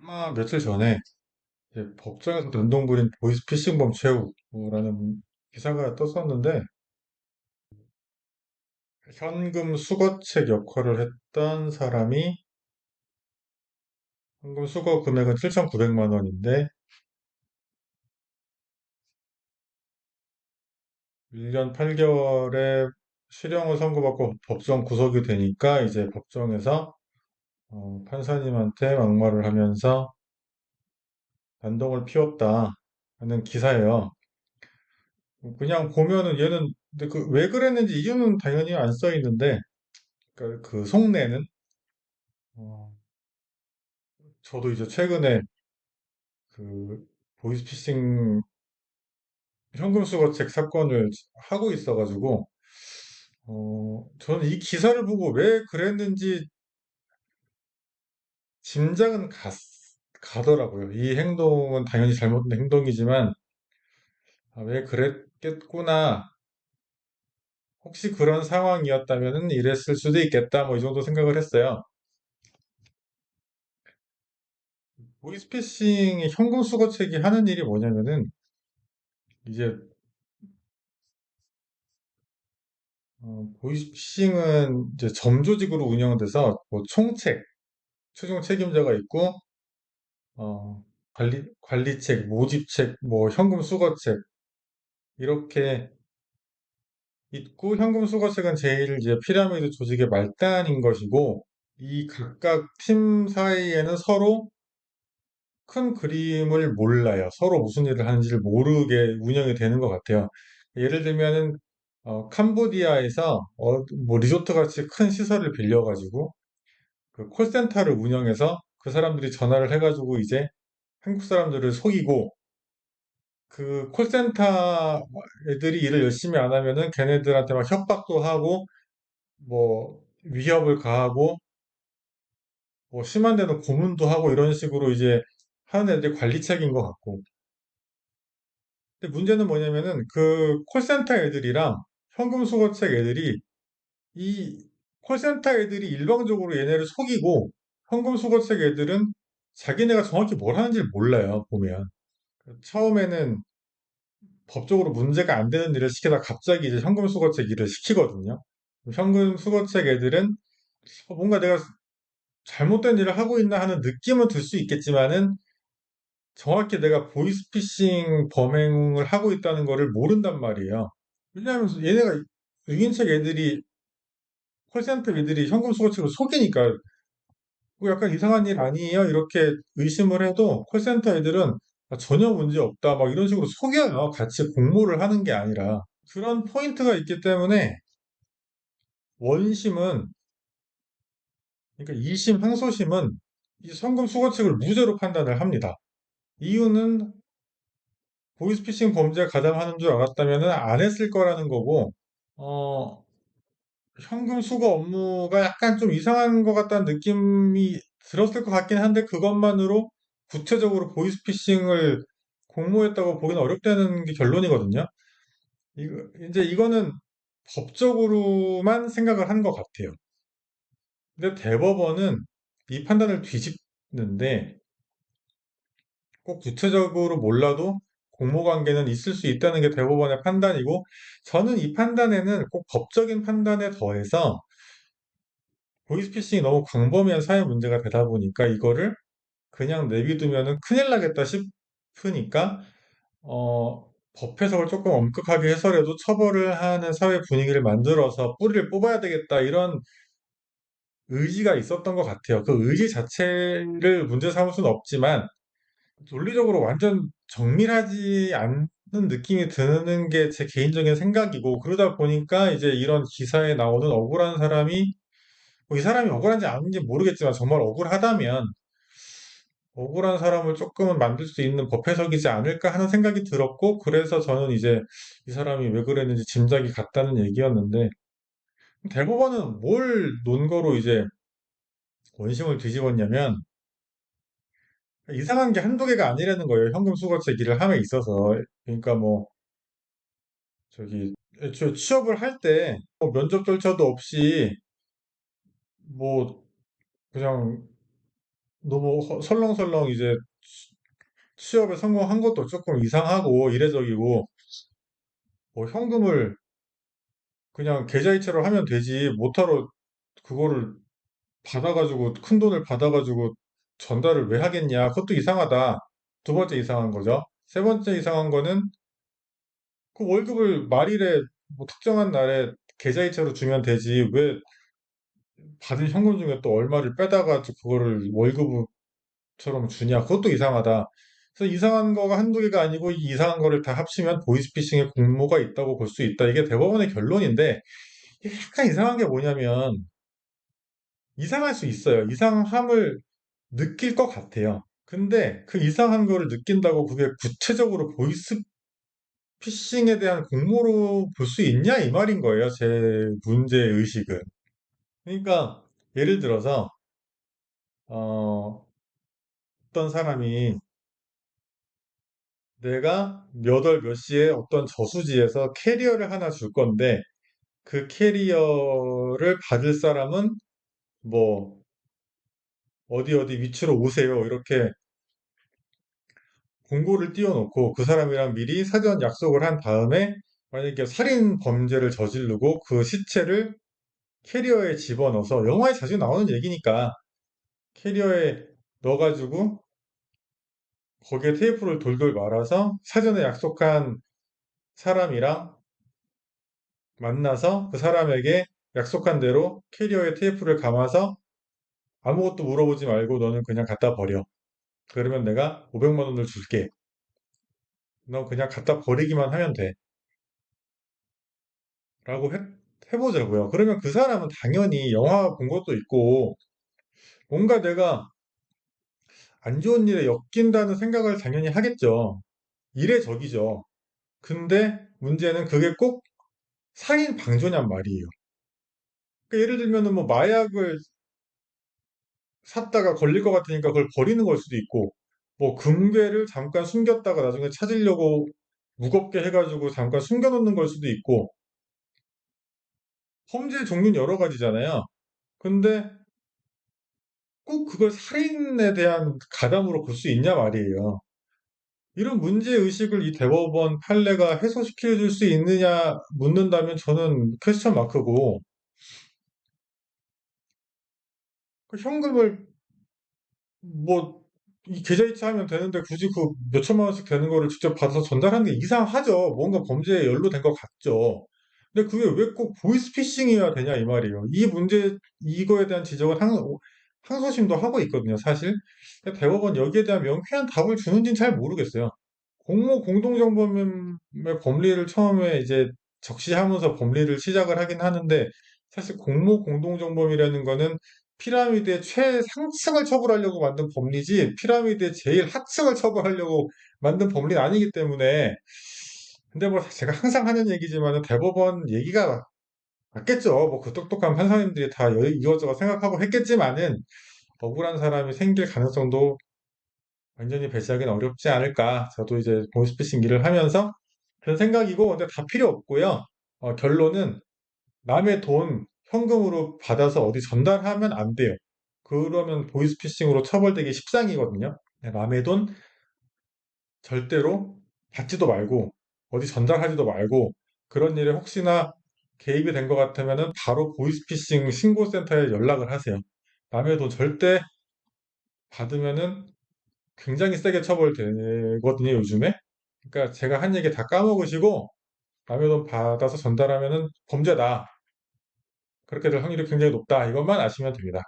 아마 며칠 전에 이제 법정에서 운동 부린 보이스피싱범 최후라는 기사가 떴었는데, 현금 수거책 역할을 했던 사람이 현금 수거 금액은 7,900만 원인데 1년 8개월에 실형을 선고받고 법정 구속이 되니까 이제 법정에서 판사님한테 막말을 하면서 난동을 피웠다 하는 기사예요. 그냥 보면은 얘는 근데 그 왜 그랬는지 이유는 당연히 안 써 있는데, 그 속내는 어, 저도 이제 최근에 그 보이스피싱 현금 수거책 사건을 하고 있어가지고 저는 이 기사를 보고 왜 그랬는지 짐작은 가더라고요. 이 행동은 당연히 잘못된 행동이지만 왜 그랬겠구나. 혹시 그런 상황이었다면 이랬을 수도 있겠다. 뭐 이 정도 생각을 했어요. 보이스피싱이 현금 수거책이 하는 일이 뭐냐면은 이제 보이스피싱은 이제 점조직으로 운영돼서 뭐 총책, 최종 책임자가 있고 관리책, 모집책, 뭐 현금 수거책 이렇게 있고, 현금 수거책은 제일 이제 피라미드 조직의 말단인 것이고, 이 각각 팀 사이에는 서로 큰 그림을 몰라요. 서로 무슨 일을 하는지를 모르게 운영이 되는 것 같아요. 예를 들면은 캄보디아에서 뭐 리조트 같이 큰 시설을 빌려가지고 그 콜센터를 운영해서 그 사람들이 전화를 해가지고 이제 한국 사람들을 속이고, 그 콜센터 애들이 일을 열심히 안 하면은 걔네들한테 막 협박도 하고 뭐 위협을 가하고 뭐 심한 데는 고문도 하고 이런 식으로 이제 하는 애들이 관리책인 것 같고. 근데 문제는 뭐냐면은 그 콜센터 애들이랑 현금 수거책 애들이 이 콜센터 애들이 일방적으로 얘네를 속이고, 현금 수거책 애들은 자기네가 정확히 뭘 하는지를 몰라요, 보면. 처음에는 법적으로 문제가 안 되는 일을 시키다가 갑자기 이제 현금 수거책 일을 시키거든요. 현금 수거책 애들은 뭔가 내가 잘못된 일을 하고 있나 하는 느낌은 들 수 있겠지만은 정확히 내가 보이스피싱 범행을 하고 있다는 거를 모른단 말이에요. 왜냐하면 얘네가 유인책 애들이 콜센터 애들이 현금 수거책을 속이니까 뭐 약간 이상한 일 아니에요? 이렇게 의심을 해도 콜센터 애들은 전혀 문제 없다 막 이런 식으로 속여요. 같이 공모를 하는 게 아니라. 그런 포인트가 있기 때문에 원심은, 그러니까 2심 항소심은 이 현금 수거책을 무죄로 판단을 합니다. 이유는 보이스피싱 범죄에 가담하는 줄 알았다면 안 했을 거라는 거고, 어, 현금 수거 업무가 약간 좀 이상한 것 같다는 느낌이 들었을 것 같긴 한데, 그것만으로 구체적으로 보이스피싱을 공모했다고 보기는 어렵다는 게 결론이거든요. 이제 이거는 법적으로만 생각을 한 것 같아요. 근데 대법원은 이 판단을 뒤집는데, 꼭 구체적으로 몰라도 공모 관계는 있을 수 있다는 게 대법원의 판단이고, 저는 이 판단에는 꼭 법적인 판단에 더해서 보이스피싱이 너무 광범위한 사회 문제가 되다 보니까 이거를 그냥 내비두면은 큰일 나겠다 싶으니까 법 해석을 조금 엄격하게 해서라도 처벌을 하는 사회 분위기를 만들어서 뿌리를 뽑아야 되겠다, 이런 의지가 있었던 것 같아요. 그 의지 자체를 문제 삼을 수는 없지만 논리적으로 완전 정밀하지 않는 느낌이 드는 게 제 개인적인 생각이고, 그러다 보니까 이제 이런 기사에 나오는 억울한 사람이, 뭐이 사람이 억울한지 아닌지 모르겠지만 정말 억울하다면 억울한 사람을 조금은 만들 수 있는 법 해석이지 않을까 하는 생각이 들었고, 그래서 저는 이제 이 사람이 왜 그랬는지 짐작이 갔다는 얘기였는데, 대법원은 뭘 논거로 이제 원심을 뒤집었냐면, 이상한 게 한두 개가 아니라는 거예요. 현금 수거책 일을 함에 있어서. 그러니까 뭐 저기 애초에 취업을 할 때 면접 절차도 없이 뭐 그냥 너무 설렁설렁 이제 취업에 성공한 것도 조금 이상하고 이례적이고, 뭐 현금을 그냥 계좌이체로 하면 되지, 뭐하러 그거를 받아가지고, 큰 돈을 받아가지고 전달을 왜 하겠냐. 그것도 이상하다. 두 번째 이상한 거죠. 세 번째 이상한 거는 그 월급을 말일에 뭐 특정한 날에 계좌이체로 주면 되지. 왜 받은 현금 중에 또 얼마를 빼다가 그거를 월급처럼 주냐. 그것도 이상하다. 그래서 이상한 거가 한두 개가 아니고 이 이상한 거를 다 합치면 보이스피싱의 공모가 있다고 볼 수 있다. 이게 대법원의 결론인데, 이게 약간 이상한 게 뭐냐면, 이상할 수 있어요. 이상함을 느낄 것 같아요. 근데 그 이상한 거를 느낀다고 그게 구체적으로 보이스피싱에 대한 공모로 볼 수 있냐 이 말인 거예요. 제 문제 의식은. 그러니까 예를 들어서 어떤 사람이 내가 몇 월 몇 시에 어떤 저수지에서 캐리어를 하나 줄 건데 그 캐리어를 받을 사람은 뭐 어디 어디 위치로 오세요. 이렇게 공고를 띄워놓고 그 사람이랑 미리 사전 약속을 한 다음에 만약에 살인 범죄를 저지르고 그 시체를 캐리어에 집어넣어서 영화에 자주 나오는 얘기니까 캐리어에 넣어가지고 거기에 테이프를 돌돌 말아서 사전에 약속한 사람이랑 만나서 그 사람에게 약속한 대로 캐리어에 테이프를 감아서 아무것도 물어보지 말고 너는 그냥 갖다 버려. 그러면 내가 500만 원을 줄게. 너 그냥 갖다 버리기만 하면 돼. 라고 해보자고요. 그러면 그 사람은 당연히 영화 본 것도 있고 뭔가 내가 안 좋은 일에 엮인다는 생각을 당연히 하겠죠. 이례적이죠. 근데 문제는 그게 꼭 살인 방조냔 말이에요. 그러니까 예를 들면은 뭐 마약을 샀다가 걸릴 것 같으니까 그걸 버리는 걸 수도 있고, 뭐 금괴를 잠깐 숨겼다가 나중에 찾으려고 무겁게 해가지고 잠깐 숨겨놓는 걸 수도 있고, 범죄 종류는 여러 가지잖아요. 근데 꼭 그걸 살인에 대한 가담으로 볼 수 있냐 말이에요. 이런 문제의식을 이 대법원 판례가 해소시켜 줄 수 있느냐 묻는다면 저는 퀘스천 마크고, 그 현금을 뭐, 이 계좌이체 하면 되는데 굳이 그 몇천만 원씩 되는 거를 직접 받아서 전달하는 게 이상하죠. 뭔가 범죄에 연루된 것 같죠. 근데 그게 왜 꼭 보이스피싱이어야 되냐 이 말이에요. 이거에 대한 지적은 항소심도 하고 있거든요, 사실. 근데 대법원 여기에 대한 명쾌한 답을 주는지는 잘 모르겠어요. 공모 공동정범의 법리를 처음에 이제 적시하면서 법리를 시작을 하긴 하는데 사실 공모 공동정범이라는 거는 피라미드의 최상층을 처벌하려고 만든 법리지 피라미드의 제일 하층을 처벌하려고 만든 법리는 아니기 때문에 근데 뭐 제가 항상 하는 얘기지만은 대법원 얘기가 맞겠죠. 뭐 그 똑똑한 판사님들이 다 이것저것 생각하고 했겠지만은 억울한 사람이 생길 가능성도 완전히 배제하기는 어렵지 않을까. 저도 이제 보이스피싱 일을 하면서 그런 생각이고, 근데 다 필요 없고요. 결론은 남의 돈 현금으로 받아서 어디 전달하면 안 돼요. 그러면 보이스피싱으로 처벌되기 십상이거든요. 네, 남의 돈 절대로 받지도 말고, 어디 전달하지도 말고, 그런 일에 혹시나 개입이 된 것 같으면은 바로 보이스피싱 신고센터에 연락을 하세요. 남의 돈 절대 받으면은 굉장히 세게 처벌되거든요, 요즘에. 그러니까 제가 한 얘기 다 까먹으시고 남의 돈 받아서 전달하면은 범죄다. 그렇게 될 확률이 굉장히 높다. 이것만 아시면 됩니다.